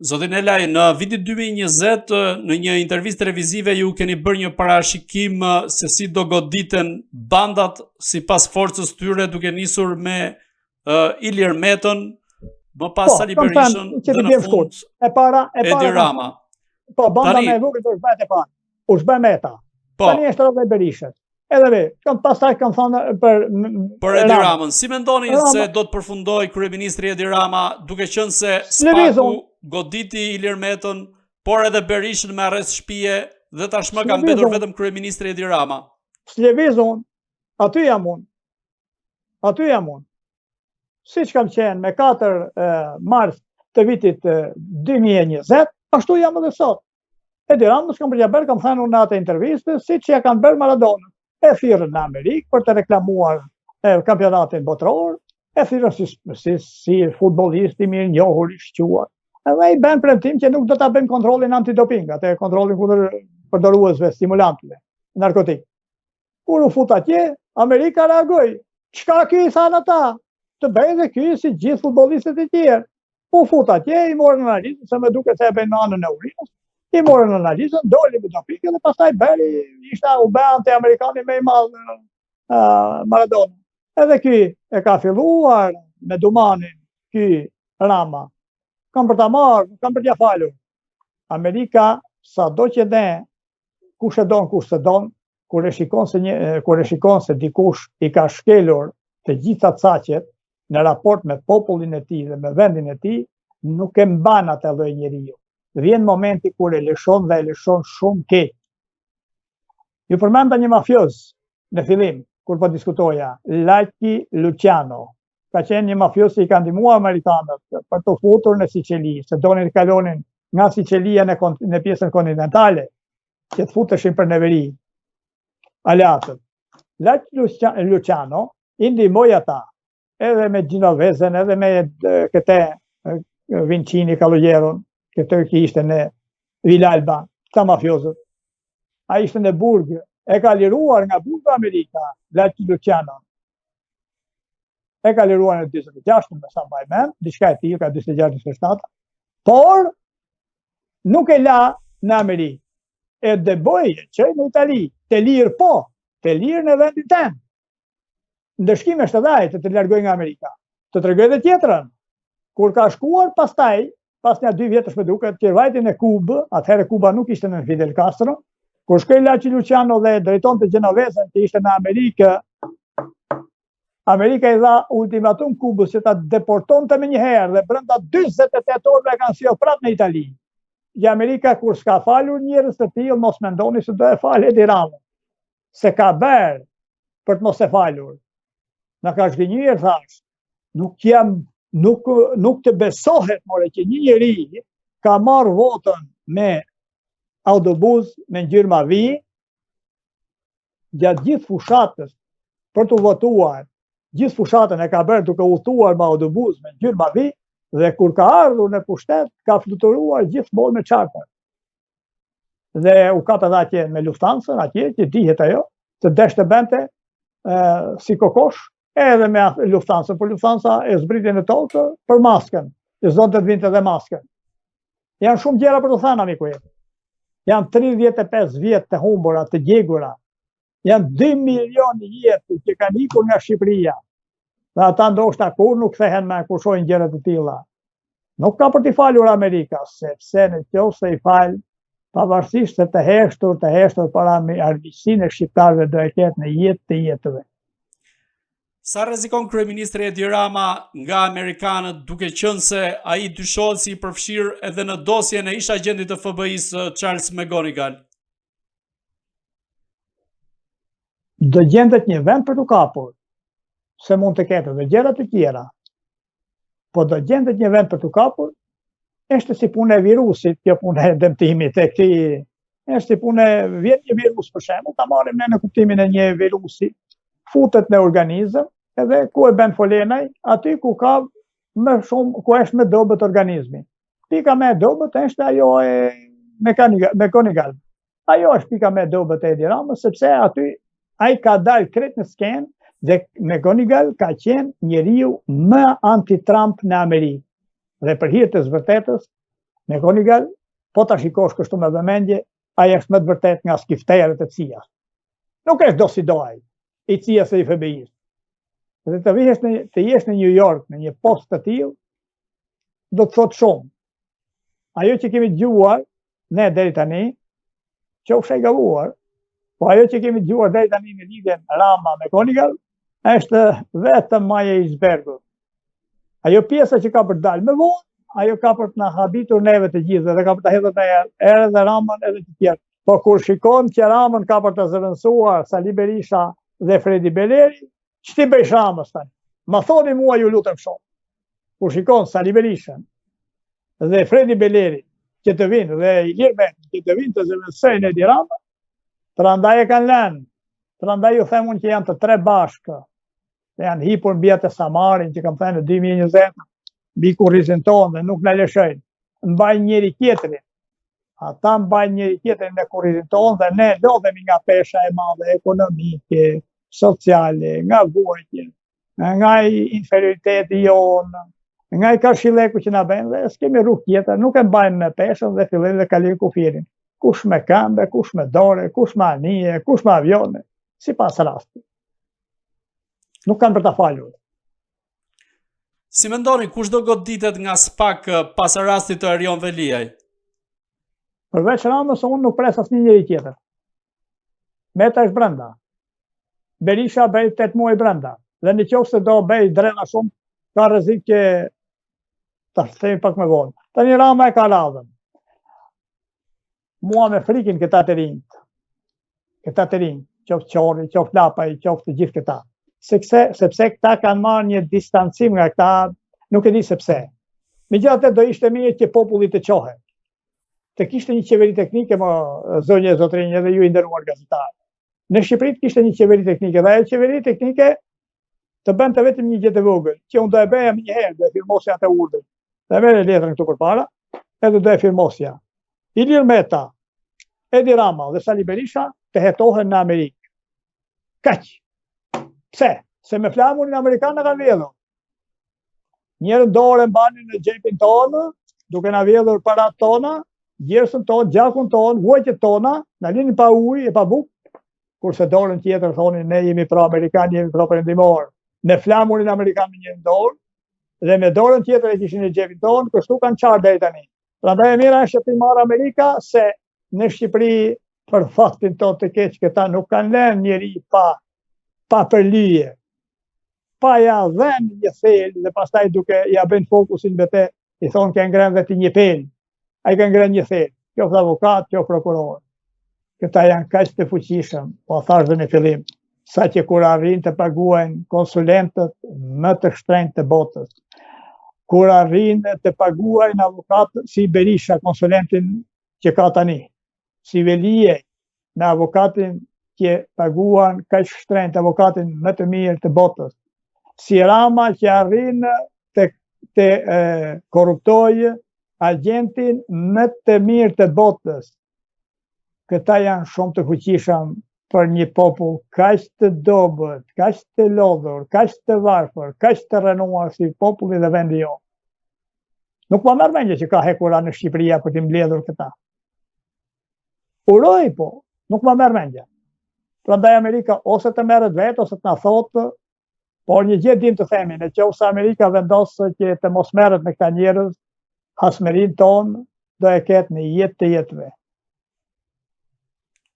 Zotin Elaj, në vitin 2020, në një intervistë televizive ju keni bërë një parashikim se si do goditen bandat sipas forcës tyre, duke nisur me Ilir Metën, më pas Sali Berishën dhe në fund Edi Rama. Po, banda me Vukit është bëhet e parë, është bëhet Meta. Tani është edhe Berishës. Edhe ve, pastaj kam thënë për Edi Ramën. Si mendoni se do të përfundoj kryeministri Edi Rama, duke qenë se spaku goditi Ilir Metën, por edhe Berishën me arrest shtëpie dhe tashmë ka mbetur vetëm kryeministri Edi Rama? S'lëvizon, aty jam unë. Siç kam qenë me 4 mars të vitit 2020, ashtu jam edhe sot. Edi Rama s'kam përgjaber, kam thënë unë në atë intervistë, siç ja kanë bërë Maradona. E thirrën në Amerikë për të reklamuar kampionatin botror, e thirrën si futbollist i mirë njohur i shquar. Edhe i bën premtim që nuk do ta bëjmë kontrollin antidoping, atë kontrollin kundër përdoruesve stimulantëve, narkotik. Kur u fut atje, Amerika reagoi. Çka ky i thanë ata? Të bëjë dhe ky si gjithë futbollistët e tjerë. U fut atje, i morën analizën, se më duket se e bëjnë në anën e urinës. I morën analizën, doli me doping dhe pastaj bëri u bë anti-amerikani më i madh Maradona. Edhe ky e ka filluar me dumanin, ky Rama. Kam për ta marrë, kam për t'ja falur. Amerika, sa do që ne, kush e don, kur e shikon se dikush i ka shkelur të gjitha caqet në raport me popullin e tij dhe me vendin e tij, nuk e mban atë lloj njeriu. Vjen momenti kur e lëshon dhe e lëshon shumë keq. Ju përmenda një mafioz në fillim, kur po diskutoja, Lucky Luciano. Ka qenë një mafioz që i ka ndihmuar amerikanët për të futur në Siçeli, se donin të kalonin nga Siçelia në pjesën kontinentale, që të futeshin për neveri. Aleatët. Lucky Luciano i ndihmoi ata, edhe me Ginovezen, edhe me këtë Vincini Calogero, këtë që ishte në Villalba, këta mafiozët. A ishte në Burg, e ka liruar nga Burg Amerika, Lucky Luciano. E ka liruar në 26, me sa mbaj mend, diçka e tillë, ka 26-27, por nuk e la në Amerikë. E deboi që në Itali, të lirë po, të lirë në vendin tënd. Ndëshkime 70 të largoj nga Amerika. Të tregoj edhe tjetrën. Kur ka shkuar pastaj, pas një 2 vjetësh me duket, që vajti në Kubë, atëherë Kuba nuk ishte në Fidel Castro, kur shkoi Lucky Luciano dhe drejtonte Genovezen që ishte në Amerikë, Amerika i dha ultimatum Kubës që ta deportonte me njëherë dhe brenda 48 orëve kanë sjellë prapë në Itali. Që Amerika kur s'ka falur njerëz të tillë, mos mendoni se do e falë Edi Rama. Se ka bërë për të mos e falur. Na ka zgënjur thash. Nuk të besohet more që një njeri ka marrë votën me autobus me ngjyrë vi gjatë gjithë fushatës për të votuar. Gjithë fushatën e ka bërë duke udhëtuar me autobus me ngjyrë vi dhe kur ka ardhur në pushtet ka fluturuar gjithmonë me charter. Dhe u kap edhe atje me Lufthansa, atje që dihet ajo, se desh të bente si kokosh, edhe me Lufthansa, por Lufthansa e zbriti në tokë për maskën, që s'do të vinte edhe maskën. Janë shumë gjëra për të thënë, amiku jem. Janë 35 vjet të humbura, të djegura. Janë 2 milion jetë që kanë ikur nga Shqipëria. Dhe ata ndoshta kur nuk kthehen me kur shohin gjëra të tilla. Nuk ka për t'i falur Amerika, sepse në qoftë se i fal, pavarësisht se të heshtur para armiqësinë e shqiptarëve do e ketë në jetë të jetëve. Sa rrezikon kryeministri Edi Rama nga amerikanët, duke qenë se ai dyshohet si i përfshirë edhe në dosjen e ish agentit të FBI-s Charles McGonigal? Do gjendet një vend për t'u kapur, se mund të ketë edhe gjëra të tjera. Po do gjendet një vend për t'u kapur, është si punë e virusit, kjo punë e dëmtimit e këtij. Është si punë vjen një virus për shembull, ta marrim ne në kuptimin e një virusi, futet në organizëm, edhe ku e bën folenaj, aty ku ka më shumë, ku është më dobët organizmi. Pika më e dobët është ajo e McGonigal. Ajo është pika më e dobët e Edi Ramës, sepse aty ai ka dalë krejt në skenë dhe McGonigal ka qenë njeriu më anti-Trump në Amerikë. Dhe për hir të vërtetës, McGonigal, po ta shikosh kështu me vëmendje, ai është më të vërtet nga skifterët e CIA-s. Nuk është do si do ai, i CIA-s e i FBI-s. Dhe të jesh në New York, në një post të tillë, do të thot shumë. Ajo që kemi dëgjuar ne deri tani, qofsh e gabuar, po ajo që kemi dëgjuar deri tani në lidhjen Rama me McGonigal është vetëm maja i icebergut. Ajo pjesa që ka për të dalë më vonë, ajo ka për të na habitur neve të gjithë dhe ka për të hedhur ne edhe Ramën edhe të tjerë. Po kur shikon që Ramën ka për të zëvendësuar Sali Berisha dhe Fredi Beleri, ç'ti bëj Ramës tani? Ma thoni mua ju lutem shumë. Kur shikon Sali Berishën dhe Fredi Beleri që të vinë dhe Ilir Meti që të vinë të zëvendësojnë Edi Ramën, prandaj e kanë lënë. Prandaj ju them unë që janë të tre bashkë. Dhe janë hipur mbi atë Samarin që kam thënë në 2020, mbi kurrizin tonë dhe nuk na lëshojnë. Mbajnë njëri tjetrin. Ata mbajnë njëri tjetrin në kurrizin tonë dhe ne lodhemi nga pesha e madhe ekonomike, sociale, nga vuajtje, nga inferioriteti jonë, nga i karshileku që na bën dhe s'kemi rrugë tjetër, nuk e mbajmë me peshën dhe fillojmë dhe kalojmë kufirin. Kush me këmbë, kush me dorë, kush me anije, kush me avione, sipas rastit. Nuk kanë për ta falur. Si mendoni, kush do goditet nga SPAK pas rastit të Erion Veliaj? Përveç Ramës, unë nuk pres asnjë njeri tjetër. Meta është brenda. Berisha bëj 8 muaj brenda. Dhe në qoftë se do bëj drena shumë, ka rrezik që ta themi pak më vonë. Tani Rama e ka radhën. Mua me frikin këta të rinjt. Këta të rinjt, qoftë Qori, qoftë Lapaj, qoftë të gjithë këta. Sepse këta kanë marrë një distancim nga këta, nuk e di sepse. Megjithatë do ishte mirë që populli të qohet. Të kishte një qeveri teknike, zonjë e zotrinj, edhe ju i nderuar gazetarë. Në Shqipëri kishte një qeveri teknike, dhe ajo qeveri teknike të bënte vetëm një gjë të vogël, që unë do e bëja një herë, do e firmosja atë urdhër. Dhe merre letrën këtu përpara, edhe do e firmosja. Ilir Meta, Edi Rama dhe Sali Berisha të hetohen në Amerikë. Kaq. Pse? Se me flamurin amerikanë kanë vjedhur. Njerën dorë mbanin në xhepin tonë, duke na vjedhur parat tona, gjersën tonë, gjakun tonë, vuajtjet tona, na linin pa ujë e pa bukë, kurse dorën tjetër thonin ne jemi pro amerikan, jemi pro perëndimor. Me flamurin amerikan në një dorë dhe me dorën tjetër e kishin në xhepin tonë, kështu kanë çarë deri tani. Prandaj e mira është të marrë Amerika se në Shqipëri për faktin tonë të keq këta nuk kanë lënë njeri pa përlyje. Pa ja dhenë një thel dhe pastaj duke ja bën fokusin vete, i thonë ke ngrenë dhe ti një pel. Ai ka ngrenë një thel, qoftë avokat, qoftë prokuror. Këta janë kaq të fuqishëm, po thash dhe në fillim, sa që kur arrin të paguajnë konsulentët më të shtrenjtë të botës, kur arrin të paguajnë avokatët si Berisha, konsulentin që ka tani, si Velije, me avokatin që paguan kaq shtrenjtë, avokatin më të mirë të botës, si Rama që arrin të korruptojë agentin më të mirë të botës. Këta janë shumë të fuqishëm për një popull kaq të dobët, kaq të lodhur, kaq të varfër, kaq të rënuar si populli dhe vendi jonë. Nuk më merr mendje që ka hekura në Shqipëria për t'i mbledhur këta. Uroj po, nuk më merr mendje. Prandaj Amerika ose të merret vetë ose të na thotë, por një gjë dim të themi, nëse Amerika vendosë që të mos merret me këta njerëz, hasmerin tonë do e ketë në jetë të jetëve.